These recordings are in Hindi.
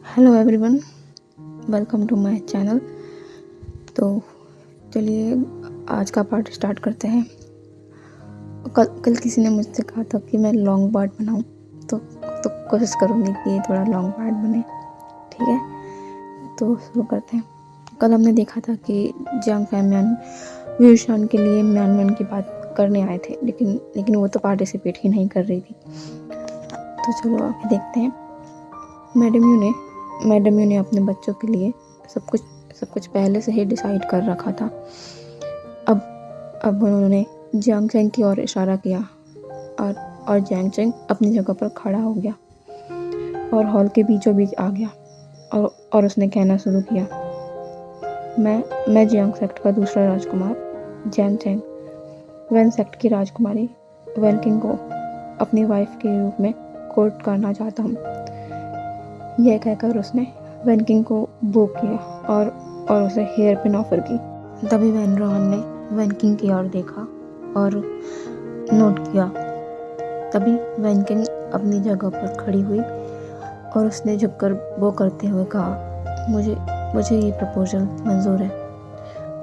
Hello everyone, welcome to my channel. तो चलिए आज का पार्ट स्टार्ट करते हैं। कल किसी ने मुझसे कहा था कि मैं लॉन्ग पार्ट बनाऊं, तो कोशिश करूंगी कि ये थोड़ा लॉन्ग पार्ट बने। ठीक है, तो शुरू करते हैं। कल हमने देखा था कि जियांग फैमियन व्यूशान के लिए म्यानमन की बात करने आए थे, लेकिन वो तो पार्टिसिपेट ही नहीं कर रही थी। तो चलो आगे देखते हैं। मैडम यू ने अपने बच्चों के लिए सब कुछ पहले से ही डिसाइड कर रखा था। अब उन्होंने जियांग चेंग की ओर इशारा किया और जियांग चेंग अपनी जगह पर खड़ा हो गया और हॉल के बीचों बीच आ गया और उसने कहना शुरू किया, मैं जियांग सेक्ट का दूसरा राजकुमार जियांग चेंग वैन सेक्ट की राजकुमारी वैन किंग को अपनी वाइफ के रूप में कोर्ट करना चाहता हूँ। यह कहकर उसने वैन किंग को बो किया और उसे हेयर पिन ऑफर की। तभी वैन रोहन ने वैन किंग की ओर देखा और नोट किया। तभी वैन किंग अपनी जगह पर खड़ी हुई और उसने झुककर बो करते हुए कहा, मुझे ये प्रपोजल मंजूर है।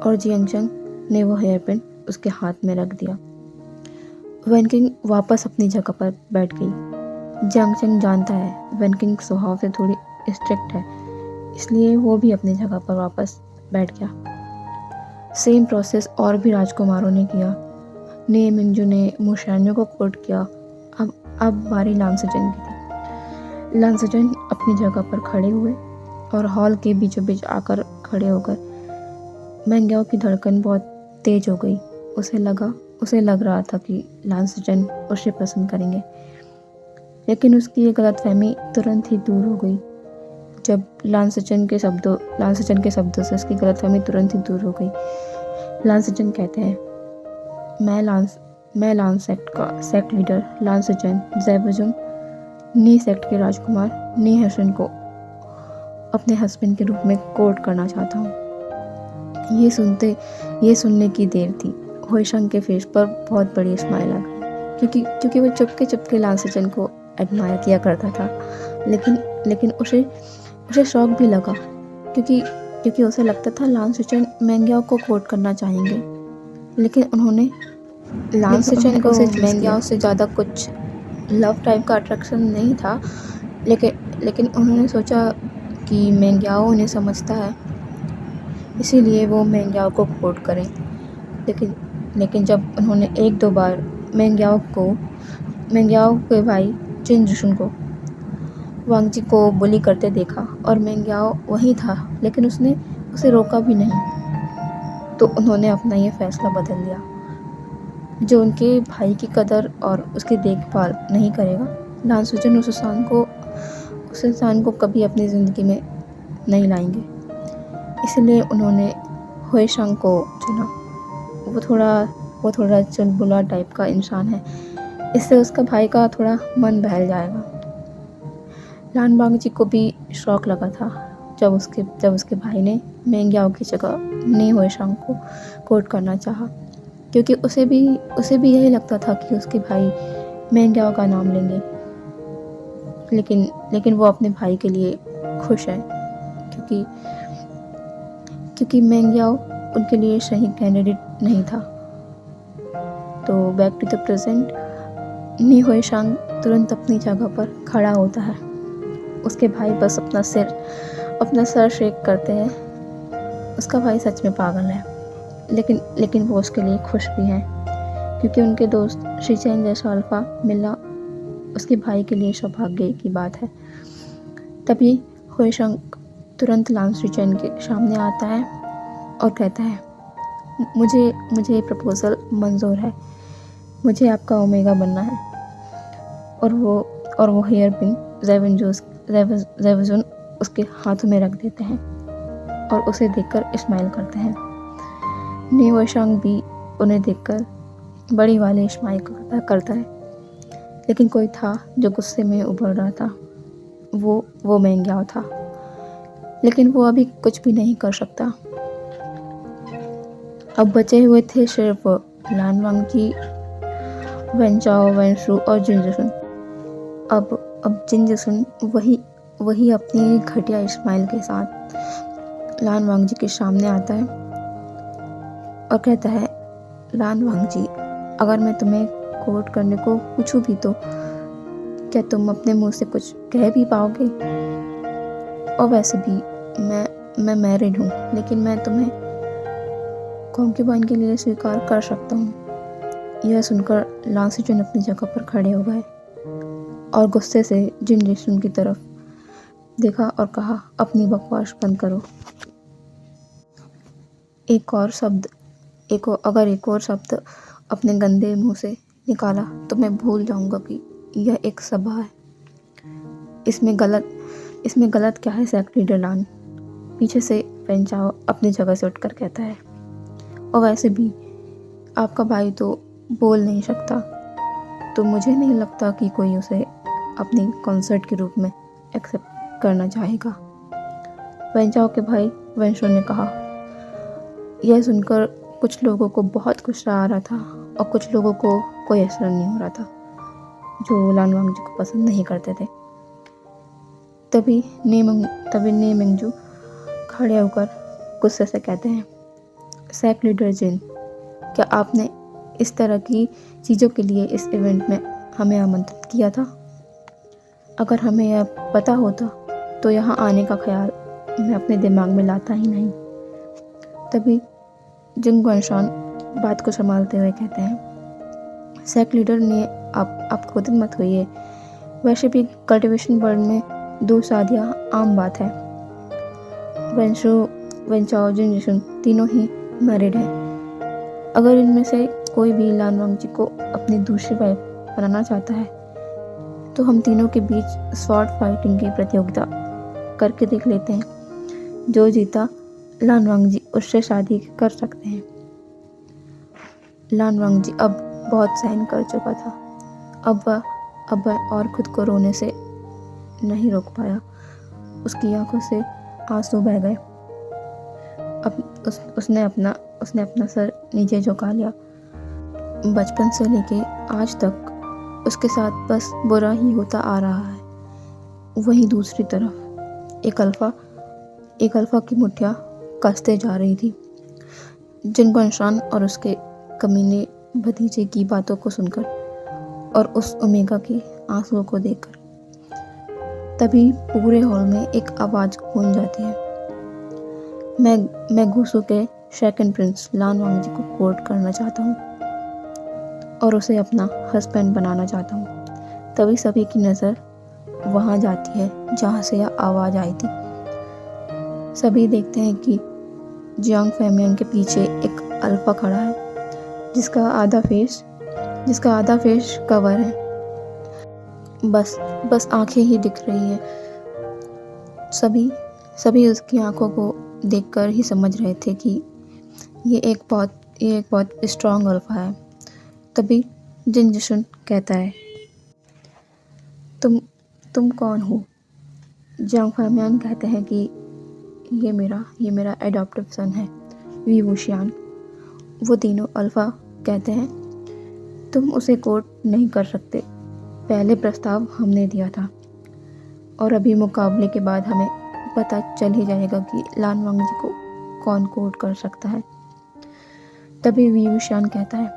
और जियांग चेंग ने वो हेयर पिन उसके हाथ में रख दिया। वैन किंग वापस अपनी जगह पर बैठ गई। जियांग चेंग जानता है वैन किंग स्वभाव से थोड़ी स्ट्रिक्ट है, इसलिए वो भी अपनी जगह पर वापस बैठ गया। सेम प्रोसेस और भी राजकुमारों ने किया। ने मिंगजू ने मुशान्यो को कोर्ट किया। अब बारी लांसजन की थी। लांसजन अपनी जगह पर खड़े हुए और हॉल के बीचों बीच आकर खड़े होकर मैंग्याओ की धड़कन बहुत तेज हो गई। उसे लग रहा था कि लांसजन उसे पसंद करेंगे, लेकिन उसकी ये गलतफहमी तुरंत ही दूर हो गई। जब लांसचन के शब्दों से उसकी गलतफहमी तुरंत ही दूर हो गई। लांसचन कहते हैं, मैं लांस सेक्ट का सेक्ट लीडर लांसचन जैवजुन नी सेक्ट के राजकुमार नी हसन को अपने हस्बैंड के रूप में कोर्ट करना चाहता हूँ। ये सुनने की देर थी। होइशंग के फेस पर बहुत बड़ी स्माइल आ गई, क्योंकि वो चुपके लांसचन को एडमायर किया करता था। लेकिन उसे शौक भी लगा, क्योंकि उसे लगता था लांसचन मैंग्याओ को कोर्ट करना चाहेंगे। लेकिन उन्होंने लांसचन को मैंग्याओ से ज़्यादा कुछ लव टाइप का अट्रैक्शन नहीं था, लेकिन उन्होंने सोचा कि मैंग्याओ उन्हें समझता है, इसीलिए वो मैंग्याओ को कोर्ट करें। लेकिन जब उन्होंने एक दो बार मैंग्याओ के भाई चिन जुशुन को वांगजी को बुली करते देखा और मैंग्याओ वही था, लेकिन उसने उसे रोका भी नहीं, तो उन्होंने अपना ये फैसला बदल लिया। जो उनके भाई की कदर और उसकी देखभाल नहीं करेगा, लांसुजन उस इंसान को कभी अपनी ज़िंदगी में नहीं लाएंगे। इसलिए उन्होंने होइशंग को चुना। वो थोड़ा चुलबुला टाइप का इंसान है, इससे उसका भाई का थोड़ा मन बहल जाएगा। लान बांगजी को भी शौक लगा था जब उसके भाई ने मैंग्याओ की जगह नी होइशंग को कोर्ट करना चाहा, क्योंकि उसे भी यही लगता था कि उसके भाई मैंग्याओ का नाम लेंगे। लेकिन वो अपने भाई के लिए खुश है, क्योंकि मैंग्याओ उनके लिए सही कैंडिडेट नहीं था। तो बैक टू द प्रेजेंट, नी होइशंग तुरंत अपनी जगह पर खड़ा होता है। उसके भाई बस अपना सर शेक करते हैं। उसका भाई सच में पागल है, लेकिन वो उसके लिए खुश भी हैं, क्योंकि उनके दोस्त शीचेन जैसा अल्फा मिलना उसके भाई के लिए सौभाग्य की बात है। तभी होइशंग तुरंत लांस शीचेन के सामने आता है और कहता है, मुझे प्रपोजल मंजूर है। मुझे आपका ओमेगा बनना है। और वो हेयर पिन जैवजुन उसके हाथों में रख देते हैं और उसे देखकर स्माइल करते हैं। नी होइशंग भी उन्हें देखकर बड़ी वाली स्माइल करता है, लेकिन कोई था जो गुस्से में उभर रहा था। वो मैंग्याओ था, लेकिन वो अभी कुछ भी नहीं कर सकता। अब बचे हुए थे सिर्फ लान वांगजी, वैन चाओ, वैन शू और जिन जुसुन। अब जिन जुसुन वही वही अपनी घटिया स्माइल के साथ लान वांगजी के सामने आता है और कहता है, लान वांगजी, अगर मैं तुम्हें कोर्ट करने को पूछूं भी तो क्या तुम अपने मुंह से कुछ कह भी पाओगे? और वैसे भी मैं मैरिड हूँ, लेकिन मैं तुम्हें कॉन्क्यूबाइन के लिए स्वीकार कर सकता हूँ। यह सुनकर लांग सिचुन अपनी जगह पर खड़े हो गए और गुस्से से जिन जिसुन की तरफ देखा और कहा, अपनी बकवास बंद करो। अगर एक और शब्द अपने गंदे मुंह से निकाला तो मैं भूल जाऊंगा कि यह एक सभा है। इसमें गलत क्या है सेक्रेटरी लान? पीछे से पेंचाओ अपनी जगह से उठकर कहता है, और वैसे भी आपका भाई तो बोल नहीं सकता, तो मुझे नहीं लगता कि कोई उसे अपनी कॉन्सर्ट के रूप में एक्सेप्ट करना चाहेगा। पेंचाओ के भाई वेंशो ने कहा। यह सुनकर कुछ लोगों को बहुत गुस्सा आ रहा था और कुछ लोगों को कोई असर नहीं हो रहा था, जो लान वांगजी को पसंद नहीं करते थे। तभी ने मिंगजू खड़े होकर गुस्से से कहते हैं, सेक लीडर जिन, क्या आपने इस तरह की चीज़ों के लिए इस इवेंट में हमें आमंत्रित किया था? अगर हमें यह पता होता तो यहाँ आने का ख्याल मैं अपने दिमाग में लाता ही नहीं। तभी जिंग गुआनशान बात को संभालते हुए कहते हैं, सेक लीडर ने आप क्रोधित मत होइए, वैसे भी कल्टीवेशन वर्ल्ड में 2 शादियाँ आम बात है। वेंचाओ जिन जिसुन तीनों ही मैरिड हैं। अगर इनमें से कोई भी लान वांगजी को अपनी दूसरी वाइफ बनाना चाहता है तो हम तीनों के बीच स्वॉर्ड फाइटिंग की प्रतियोगिता करके देख लेते हैं। जो जीता लान वांगजी उससे शादी कर सकते हैं। लान वांगजी अब बहुत सहन कर चुका था। अब वह और खुद को रोने से नहीं रोक पाया। उसकी आंखों से आंसू बह गए। उसने अपना सर नीचे झुका लिया। बचपन से लेके आज तक उसके साथ बस बुरा ही होता आ रहा है। वहीं दूसरी तरफ एक अल्फा की मुठ्ठियाँ कसते जा रही थी। जिन गुआनशान और उसके कमीने भतीजे की बातों को सुनकर और उस ओमेगा के आंसुओं को देखकर तभी पूरे हॉल में एक आवाज़ गूंज जाती है, मैं गुसू के सेकंड प्रिंस लान वांगजी को कोर्ट करना चाहता हूँ और उसे अपना हस्बैंड बनाना चाहता हूँ। तभी सभी की नज़र वहाँ जाती है जहाँ से यह आवाज़ आई थी। सभी देखते हैं कि जियांग फैमियांग के पीछे एक अल्फा खड़ा है जिसका आधा फेस कवर है। बस आंखें ही दिख रही है। सभी उसकी आंखों को देखकर ही समझ रहे थे कि ये एक बहुत स्ट्रॉन्ग अल्फा है। तभी जिन जिसुन कहता है, तुम कौन हो? जियांग फैमियांग कहते हैं कि ये मेरा एडॉप्टिव सन है, वी वुशियान। वो तीनों अल्फा कहते हैं, तुम उसे कोर्ट नहीं कर सकते। पहले प्रस्ताव हमने दिया था और अभी मुकाबले के बाद हमें पता चल ही जाएगा कि लान वांगजी को कौन कोर्ट कर सकता है। तभी वी वुशियान कहता है,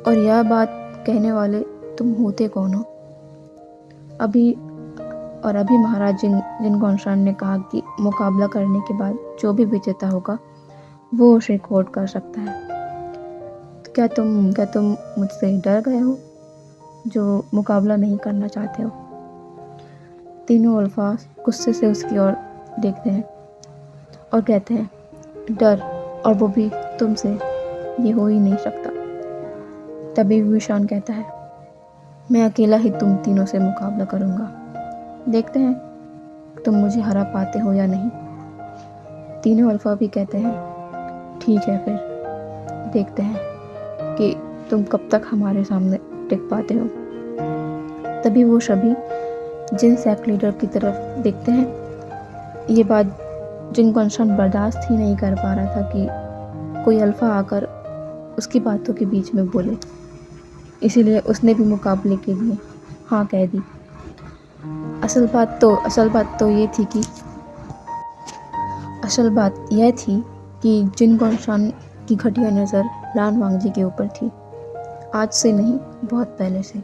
और यह बात कहने वाले तुम होते कौन हो? अभी महाराज जिन गुआनशान ने कहा कि मुकाबला करने के बाद जो भी विजेता होगा वो उसे कोर्ट कर सकता है। तो क्या तुम मुझसे डर गए हो जो मुकाबला नहीं करना चाहते हो? तीनों अल्फा गुस्से से उसकी ओर देखते हैं और कहते हैं, डर, और वो भी तुमसे, ये हो ही नहीं सकता। तभी विशान कहता है, मैं अकेला ही तुम तीनों से मुकाबला करूँगा। देखते हैं तुम मुझे हरा पाते हो या नहीं। तीनों अल्फा भी कहते हैं, ठीक है, फिर देखते हैं कि तुम कब तक हमारे सामने टिक पाते हो। तभी वो सभी जिन सेक लीडर की तरफ देखते हैं। ये बात जिन गुआनशान बर्दाश्त ही नहीं कर पा रहा था कि कोई अल्फा आकर उसकी बातों के बीच में बोले, इसीलिए उसने भी मुकाबले के लिए हाँ कह दी। असल बात यह थी कि जिन गोंशान की घटिया नज़र लान वांगजी के ऊपर थी। आज से नहीं, बहुत पहले से।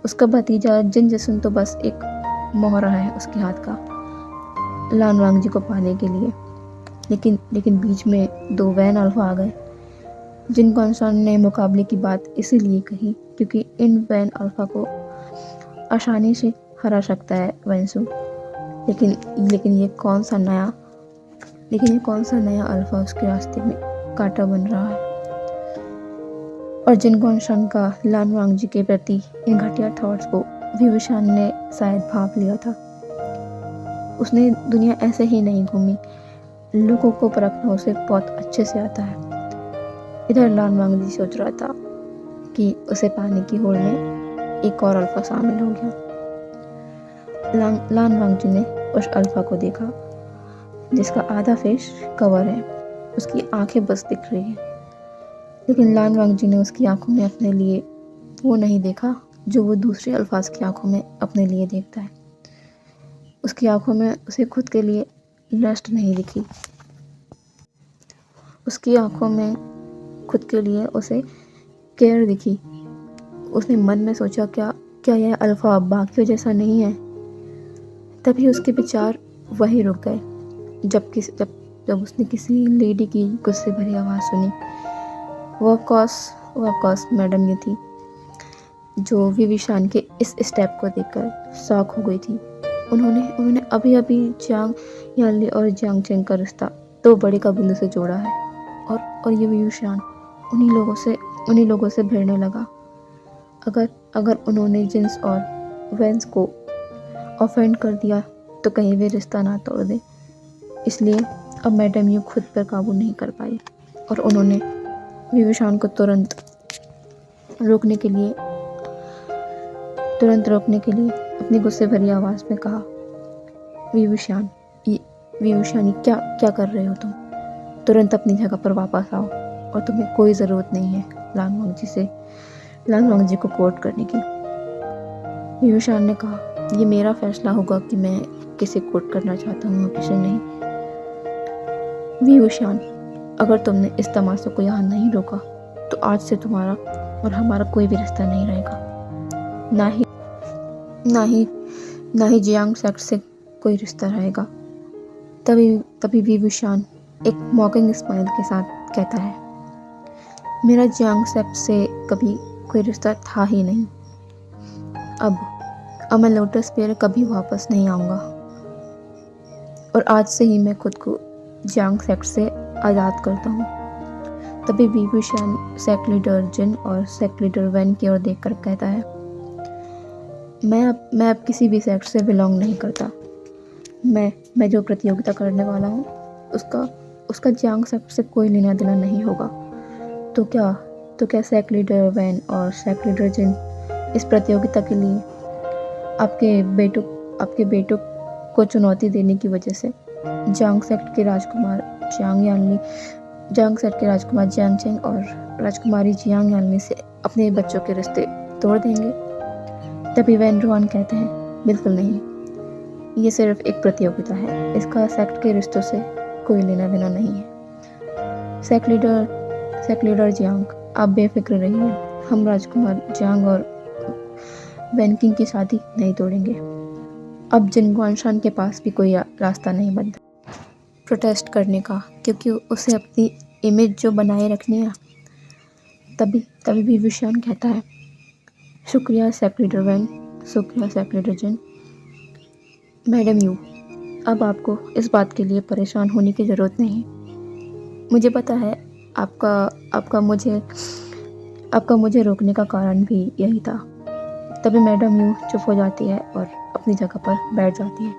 उसका भतीजा जिन जसन तो बस एक मोहरा है उसके हाथ का लान वांगजी को पाने के लिए। लेकिन बीच में 2 वैन अल्फा आ गए। जिन गोंशान ने मुकाबले की बात इसीलिए कही क्योंकि इन वैन अल्फा को आसानी से हरा सकता है वैंसू। लेकिन ये कौन सा नया अल्फा उसके रास्ते में कांटा बन रहा है। और जिन गोंशान का लान वांगजी के प्रति इन घटिया थॉट्स को विभीषण ने शायद भांप लिया था। उसने दुनिया ऐसे ही नहीं घूमी, लोगों को परखना उसे बहुत अच्छे से आता है। इधर लान वांगजी सोच रहा था कि उसे पाने की होड़ में एक और अल्फा शामिल हो गया। लान वांगजी ने उस अल्फा को देखा जिसका आधा फेस कवर है। उसकी आंखें बस दिख रही है, लेकिन लान वांगजी ने उसकी आंखों में अपने लिए वो नहीं देखा जो वो दूसरे अल्फाज की आंखों में अपने लिए देखता है। उसकी आंखों में उसे खुद के लिए लस्ट नहीं दिखी। उसकी आंखों में खुद के लिए उसे केयर दिखी। उसने मन में सोचा, क्या यह अल्फा बाकियों जैसा नहीं है? तभी उसके विचार वहीं रुक गए जब उसने किसी लेडी की गुस्से भरी आवाज़ सुनी। वो ऑफ कोर्स मैडम ये थी जो विभीषण के इस स्टेप को देखकर शॉक हो गई थी। उन्होंने अभी जियांग यानली और जियांग चेंग का रिश्ता 2 बड़े का बिंदु से जोड़ा है और ये विभीषण उन्हीं लोगों से भिड़ने लगा। अगर उन्होंने जिन्स और वैंस को ऑफेंड कर दिया तो कहीं वे रिश्ता ना तोड़ दे। इसलिए अब मैडम यू खुद पर काबू नहीं कर पाई और उन्होंने विभीषण को तुरंत रोकने के लिए अपनी गुस्से भरी आवाज़ में कहा, विभीषण क्या कर रहे हो तुम? तुरंत अपनी जगह पर वापस आओ और तुम्हें कोई ज़रूरत नहीं है लान वांगजी को कोर्ट करने की। विभीषण ने कहा, ये मेरा फैसला होगा कि मैं किसे कोर्ट करना चाहता हूँ और किसे नहीं। विभीषण, अगर तुमने इस तमाशे को यहाँ नहीं रोका तो आज से तुम्हारा और हमारा कोई भी रिश्ता नहीं रहेगा। ना ही जियांग सेक्ट से कोई रिश्ता रहेगा। तभी विभीषण एक मॉकिंग स्माइल के साथ कहता है, मेरा जियांग सेक्ट से कभी कोई रिश्ता था ही नहीं। अब मैं लोटस पेयर कभी वापस नहीं आऊँगा और आज से ही मैं खुद को जियांग सेक्ट से आज़ाद करता हूँ। तभी विभीषण सेक्ट लीडर जिन और सेक्ट लीडर वैन की ओर देखकर कहता है, मैं अब किसी भी सेक्ट से बिलोंग नहीं करता। मैं जो प्रतियोगिता करने वाला हूँ उसका जियांग सेक्ट से कोई लेना देना नहीं होगा। तो क्या सेक्ट लीडर वैन और सेक्ट लीडर जिन इस प्रतियोगिता के लिए आपके बेटों को चुनौती देने की वजह से जियांग सेक्ट के राजकुमार जियांग चेंग और राजकुमारी जियांग यानली से अपने बच्चों के रिश्ते तोड़ देंगे? तभी वैन रुआन कहते हैं, बिल्कुल नहीं, ये सिर्फ एक प्रतियोगिता है, इसका सेक्ट के रिश्तों से कोई लेना देना नहीं है। सेक्ट लीडर जियांग, आप बेफिक्र रहिए, हम राजकुमार जियांग और वैनकिंग की शादी नहीं तोड़ेंगे। अब जिन गुआनशान के पास भी कोई रास्ता नहीं बनता प्रोटेस्ट करने का, क्योंकि उसे अपनी इमेज जो बनाए रखनी है। तभी विभीषण कहता है, शुक्रिया सेक्ट लीडर वैन, शुक्रिया सेक्ट लीडर जिन। मैडम यू, अब आपको इस बात के लिए परेशान होने की ज़रूरत नहीं। मुझे पता है आपका मुझे रोकने का कारण भी यही था। तभी मैडम यू चुप हो जाती है और अपनी जगह पर बैठ जाती है।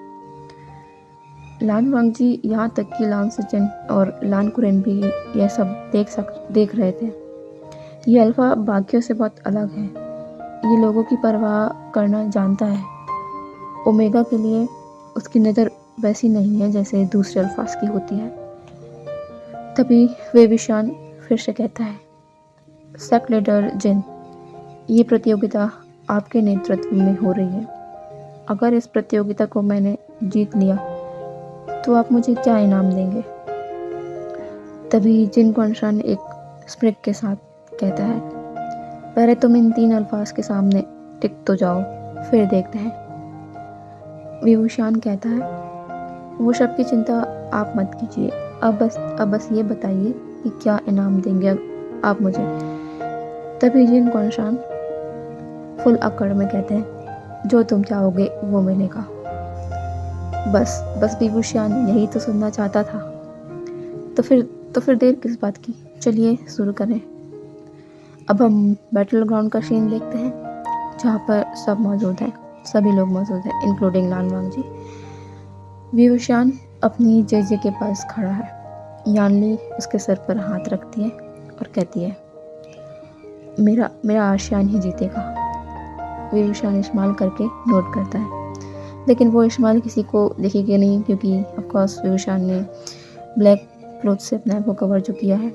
लान वांगजी यहाँ तक कि लान सचन और लान कुरेन भी यह सब देख रहे थे। ये अल्फा बाकियों से बहुत अलग है। ये लोगों की परवाह करना जानता है। ओमेगा के लिए उसकी नज़र वैसी नहीं है जैसे दूसरे अल्फाज की होती है। तभी विभीषण फिर से कहता है, सेक्ट लीडर जिन, ये प्रतियोगिता आपके नेतृत्व में हो रही है। अगर इस प्रतियोगिता को मैंने जीत लिया तो आप मुझे क्या इनाम देंगे? तभी जिन कौनशान एक स्प्रिग के साथ कहता है, पहले तुम इन 3 अल्फाज के सामने टिक तो जाओ, फिर देखते हैं। विभूषान कहता है, वो सब की चिंता आप मत कीजिए, अब बस ये बताइए कि क्या इनाम देंगे आप मुझे। तभी जिन कौनशान फुल अकड़ में कहते हैं, जो तुम चाहोगे वो मिलेगा। बस विभूषान यही तो सुनना चाहता था। तो फिर देर किस बात की, चलिए शुरू करें। अब हम बैटल ग्राउंड का सीन देखते हैं, जहाँ पर सब मौजूद हैं, सभी लोग मौजूद हैं, इंक्लूडिंग लान वांगजी। विभूषान अपनी जेजे के पास खड़ा है। यानली उसके सर पर हाथ रखती है और कहती है, मेरा आशियान ही जीतेगा। विभूषान इस्तेमाल करके नोट करता है, लेकिन वो इस्तेमाल किसी को दिखेगी नहीं, क्योंकि ऑफकोर्स विभूषान ने ब्लैक क्लोथ से अपने आप को कवर जो किया है।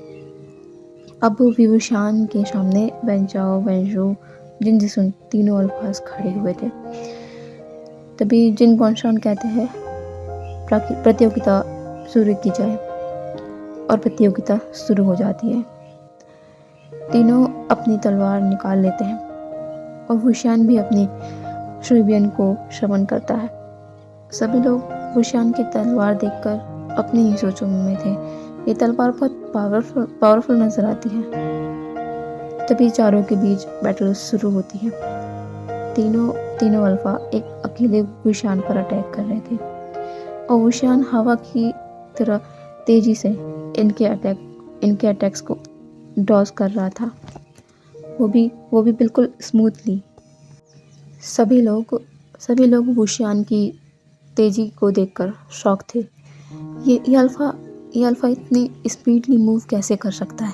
अब विभूषान के सामने वेंचाओ, वेंजू, जिनजिसुन तीनों अल्फाज खड़े हुए थे। तभी जिन कौनशान कहते हैं, प्रतियोगिता शुरू की जाए, और प्रतियोगिता शुरू हो जाती है। तीनों अपनी तलवार निकाल लेते हैं और वुशियान भी अपनी शुबियन को श्रवण करता है। सभी लोग वुशियान की तलवार देखकर अपनी ही सोचों में थे। ये तलवार बहुत पावरफुल नजर आती है। तभी चारों के बीच बैटल शुरू होती है। तीनों अल्फा एक अकेले वुशियान पर अटैक कर रहे थे और वुशियान हवा की तरह तेजी से इनके अटैक्स को डॉज कर रहा था, वो भी बिल्कुल स्मूथली। सभी लोग वुशियान की तेजी को देखकर शॉक थे। ये अल्फा इतनी स्पीडली मूव कैसे कर सकता है?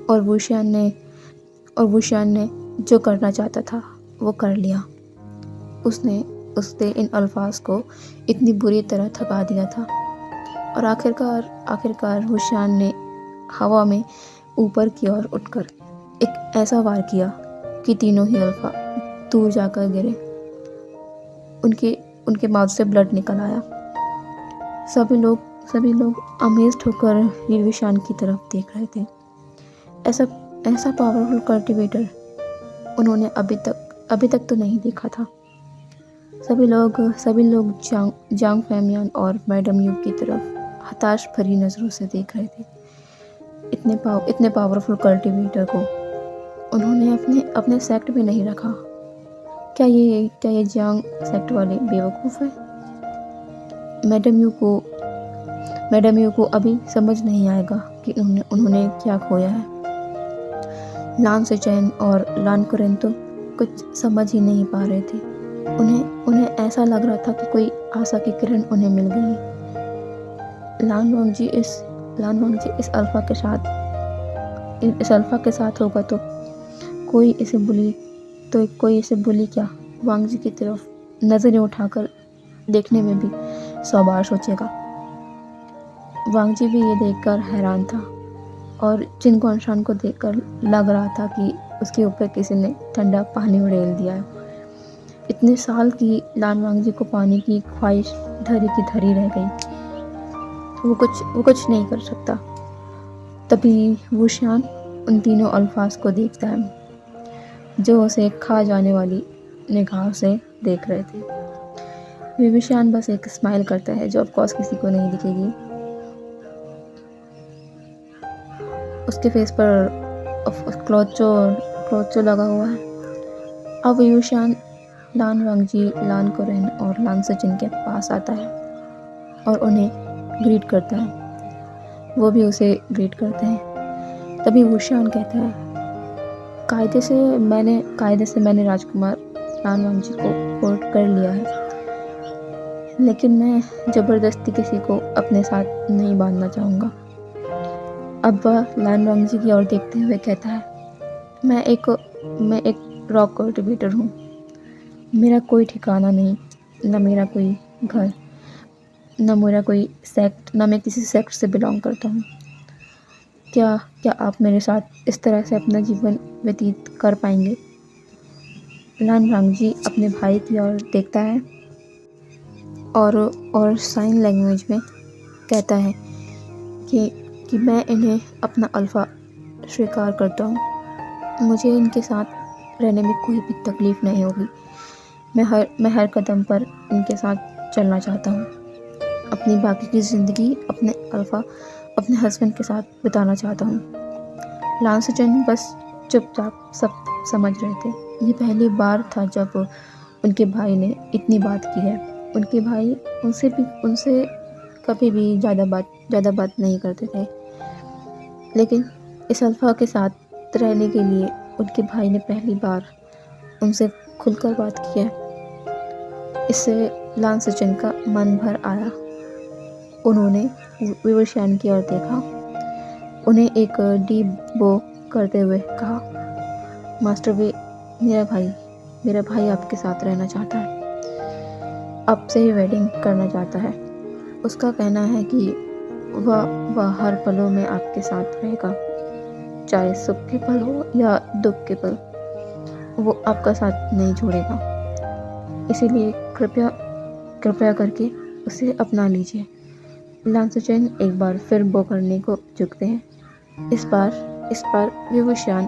और वुशियान ने जो करना चाहता था वो कर लिया। उसने इन अल्फाज को इतनी बुरी तरह थका दिया था, और आखिरकार वुशियान ने हवा में ऊपर की ओर उठकर एक ऐसा वार किया कि तीनों ही अल्फा दूर जाकर गिरे। उनके माउथ से ब्लड निकल आया। सभी लोग अमेज्ड होकर विभूषान की तरफ देख रहे थे। ऐसा पावरफुल कल्टिवेटर उन्होंने अभी तक तो नहीं देखा था। सभी लोग जांग फैमियान और मैडम यू की तरफ हताश भरी नजरों से देख रहे थे। इतने पावरफुल कल्टिवेटर को उन्होंने अपने सेक्ट में नहीं रखा। क्या ये जांग सेक्ट वाले बेवकूफ़ है? मैडम यू को अभी समझ नहीं आएगा कि उन्होंने क्या खोया है। लान सेचेन और लान कुरेन तो कुछ समझ ही नहीं पा रहे थे। उन्हें ऐसा लग रहा था कि कोई आशा की किरण उन्हें मिल गई। लान वांगजी इस अल्फा के साथ होगा तो कोई इसे बुली क्या? वांगजी की तरफ नजरें उठाकर देखने में भी 100 बार सोचेगा। वांगजी भी ये देखकर हैरान था, और जिन कौनशान को देखकर लग रहा था कि उसके ऊपर किसी ने ठंडा पानी उड़ेल दिया है। इतने साल की लान वांगजी को पानी की ख्वाहिश धरी की धरी रह गई। वो कुछ नहीं कर सकता। तभी वुशियान उन तीनों अल्फाज को देखता है, जो उसे खा जाने वाली निगाह से देख रहे थे। विभूषान बस एक स्माइल करता है, जो ऑफकोर्स किसी को नहीं दिखेगी। उसके फेस पर क्लोथ लगा हुआ है। अब विभूषान लान वांगजी, लान कुरेन और लान सेचेन के पास आता है और उन्हें ग्रीट करता है। वो भी उसे ग्रीट करते हैं। तभी वुशियान कहता है, कायदे से मैंने राजकुमार लान वांगजी को कोर्ट कर लिया है, लेकिन मैं जबरदस्ती किसी को अपने साथ नहीं बांधना चाहूँगा। अब वह लान वांगजी की ओर देखते हुए कहता है, मैं एक रॉक कल्टिवेटर हूँ। मेरा कोई ठिकाना नहीं, न मेरा कोई घर, न मेरा कोई सेक्ट, न मैं किसी सेक्ट से बिलोंग करता हूँ। क्या आप मेरे साथ इस तरह से अपना जीवन व्यतीत कर पाएंगे? लान वांगजी अपने भाई की ओर देखता है और साइन लैंग्वेज में कहता है कि मैं इन्हें अपना अल्फ़ा स्वीकार करता हूँ। मुझे इनके साथ रहने में कोई भी तकलीफ़ नहीं होगी। मैं हर कदम पर इनके साथ चलना चाहता हूँ। अपनी बाकी की ज़िंदगी अपने हस्बैंड के साथ बिताना चाहता हूँ। लान सेचेन बस चुपचाप सब समझ रहे थे। ये पहली बार था जब उनके भाई ने इतनी बात की है। उनके भाई उनसे कभी भी ज़्यादा बात नहीं करते थे, लेकिन इस अल्फ़ा के साथ रहने के लिए उनके भाई ने पहली बार उनसे खुलकर बात की है। इससे लान सेचेन का मन भर आया। उन्होंने विवरशान की ओर देखा, उन्हें एक डीप बो करते हुए कहा, मास्टर वे, मेरा भाई आपके साथ रहना चाहता है, आपसे ही वेडिंग करना चाहता है। उसका कहना है कि वह हर पलों में आपके साथ रहेगा, चाहे सुख के पल हो या दुख के पल, वो आपका साथ नहीं छोड़ेगा। इसीलिए कृपया करके उसे अपना लीजिए। लान सेचेन एक बार फिर बो करने को झुकते हैं। इस बार विवरशान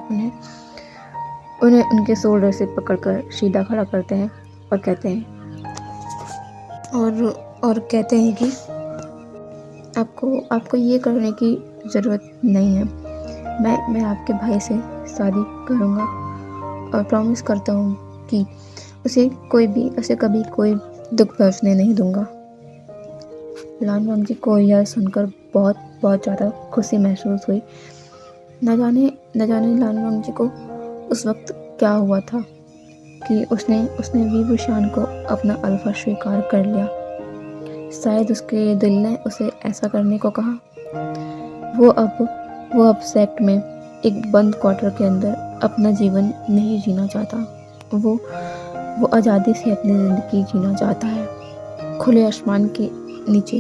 उन्हें उनके शोल्डर से पकड़कर सीधा खड़ा करते हैं और कहते हैं कि आपको ये करने की ज़रूरत नहीं है। मैं आपके भाई से शादी करूँगा और प्रॉमिस करता हूँ कि उसे कभी कोई दुख पहुँचने नहीं दूँगा। लान वांगजी को यह सुनकर बहुत ज़्यादा खुशी महसूस हुई। न जाने लान वांगजी को उस वक्त क्या हुआ था कि उसने विवरशान को अपना अल्फ़ा स्वीकार कर लिया। शायद उसके दिल ने उसे ऐसा करने को कहा। वो अब सेक्ट में एक बंद क्वार्टर के अंदर अपना जीवन नहीं जीना चाहता। वो आज़ादी से अपनी ज़िंदगी जीना चाहता है। खुले आसमान के नीचे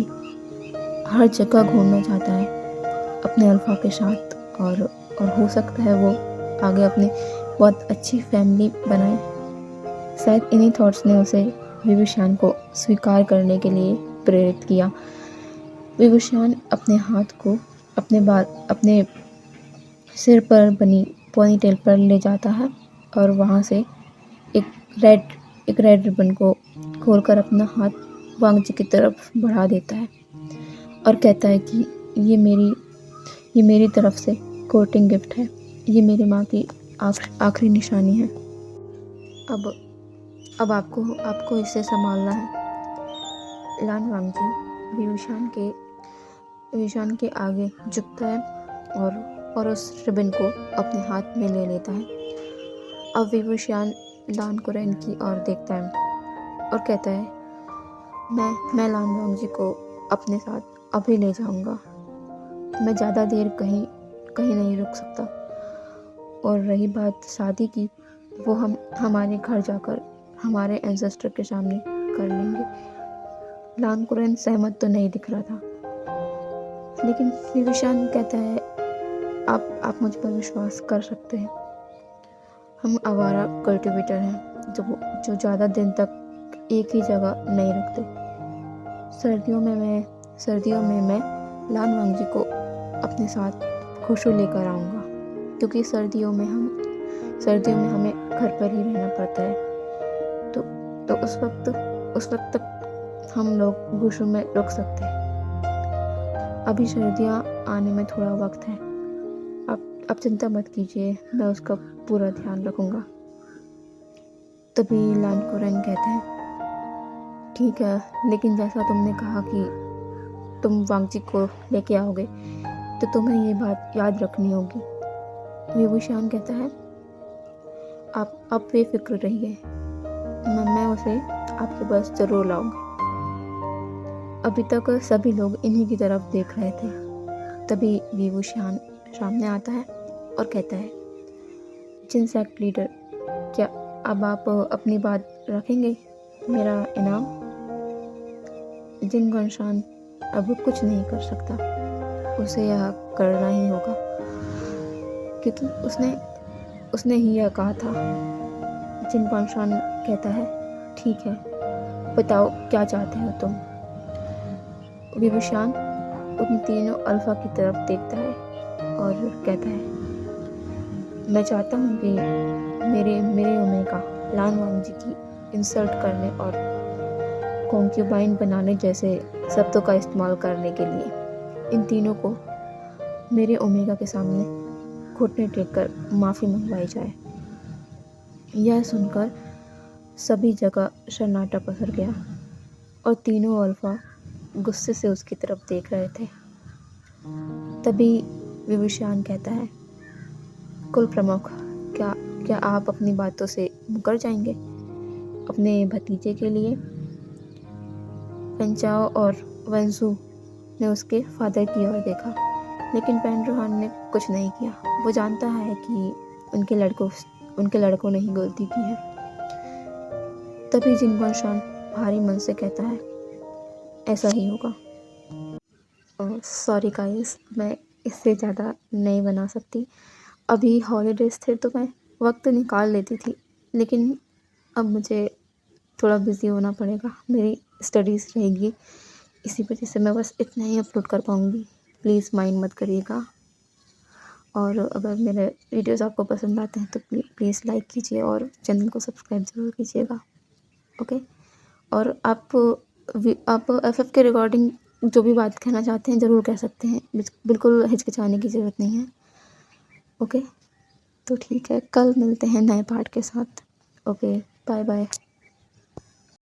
हर जगह घूमना चाहता है अपने अल्फ़ा के साथ, और हो सकता है वो आगे अपनी बहुत अच्छी फैमिली बनाए। शायद इन्हीं थॉट्स ने उसे विवरशान को स्वीकार करने के लिए प्रेरित किया। विवरशान अपने हाथ को अपने सिर पर बनी पोनीटेल पर ले जाता है और वहाँ से एक रेड रिबन को खोलकर अपना हाथ वांगजी की तरफ बढ़ा देता है और कहता है कि ये मेरी तरफ से कोर्टिंग गिफ्ट है। ये मेरी माँ की आखिरी निशानी है। अब आपको इसे संभालना है। लान वांगजी विवरशान के आगे झुकता है और उस रिबन को अपने हाथ में ले लेता है। अब विवरशान लान कुरैन की ओर देखता है और कहता है, मैं लान वांगजी को अपने साथ अभी ले जाऊंगा। मैं ज़्यादा देर कहीं नहीं रुक सकता। और रही बात शादी की, वो हम हमारे घर जाकर हमारे एंसेस्टर के सामने कर लेंगे। लान कुरैन सहमत तो नहीं दिख रहा था, लेकिन विवरशान कहता है, आप मुझ पर विश्वास कर सकते हैं। हम आवारा कल्टिवेटर हैं जो ज़्यादा दिन तक एक ही जगह नहीं रुकते। सर्दियों में मैं लान वांगजी को अपने साथ खुशू लेकर आऊँगा, क्योंकि सर्दियों में हमें घर पर ही रहना पड़ता है। तो उस वक्त तक हम लोग खुशू में रुक सकते हैं। अभी सर्दियाँ आने में थोड़ा वक्त है। आप चिंता मत कीजिए, मैं उसका पूरा ध्यान रखूँगा। तभी लान कुरैन कहते हैं, ठीक है, लेकिन जैसा तुमने कहा कि तुम वांगजी को लेके आओगे, तो तुम्हें ये बात याद रखनी होगी। विवरशान कहता है, आप बेफिक्र रहिए, मैं उसे आपके पास जरूर लाऊंगा। अभी तक सभी लोग इन्हीं की तरफ देख रहे थे। तभी विवरशान सामने आता है और कहता है, जिन सेक्ट लीडर, क्या अब आप अपनी बात रखेंगे? मेरा इनाम? जिन गनशान अब कुछ नहीं कर सकता, उसे यह करना ही होगा, क्योंकि उसने ही यह कहा था, जिनवान शान कहता है, ठीक है, बताओ क्या चाहते हो तुम। विभूषण उन तीनों अल्फा की तरफ देखता है और कहता है, मैं चाहता हूँ कि मेरे ओमेगा लान वांग जी की इंसल्ट करने और कॉन्क्यूबाइन बनाने जैसे शब्दों का इस्तेमाल करने के लिए इन तीनों को मेरे ओमेगा के सामने घुटने टेक कर माफ़ी मंगवाई जाए। यह सुनकर सभी जगह सन्नाटा पसर गया और तीनों अल्फा गुस्से से उसकी तरफ देख रहे थे। तभी विभूषण कहता है, कुल प्रमुख, क्या आप अपनी बातों से मुकर जाएंगे? अपने भतीजे के लिए पेंचाओ और वंसु ने उसके फादर की ओर देखा, लेकिन पेंड्रोहान ने कुछ नहीं किया। वो जानता है कि उनके लड़कों ने ही गलती की है। तभी जिनवान शान भारी मन से कहता है, ऐसा ही होगा। सॉरी गाइस, मैं इससे ज़्यादा नहीं बना सकती। अभी हॉलीडेज थे तो मैं वक्त निकाल लेती थी, लेकिन अब मुझे थोड़ा बिज़ी होना पड़ेगा, मेरी स्टडीज़ रहेगी, इसी वजह से मैं बस इतना ही अपलोड कर पाऊँगी। प्लीज़ माइंड मत करिएगा। और अगर मेरे वीडियोस आपको पसंद आते हैं तो प्लीज़ लाइक कीजिए और चैनल को सब्सक्राइब ज़रूर कीजिएगा। ओके, और आप एफएफ के रिकॉर्डिंग जो भी बात कहना चाहते हैं ज़रूर कह सकते हैं, बिल्कुल हिचकिचाने की ज़रूरत नहीं है। ओके, तो ठीक है, कल मिलते हैं नए पार्ट के साथ। Okay, bye bye.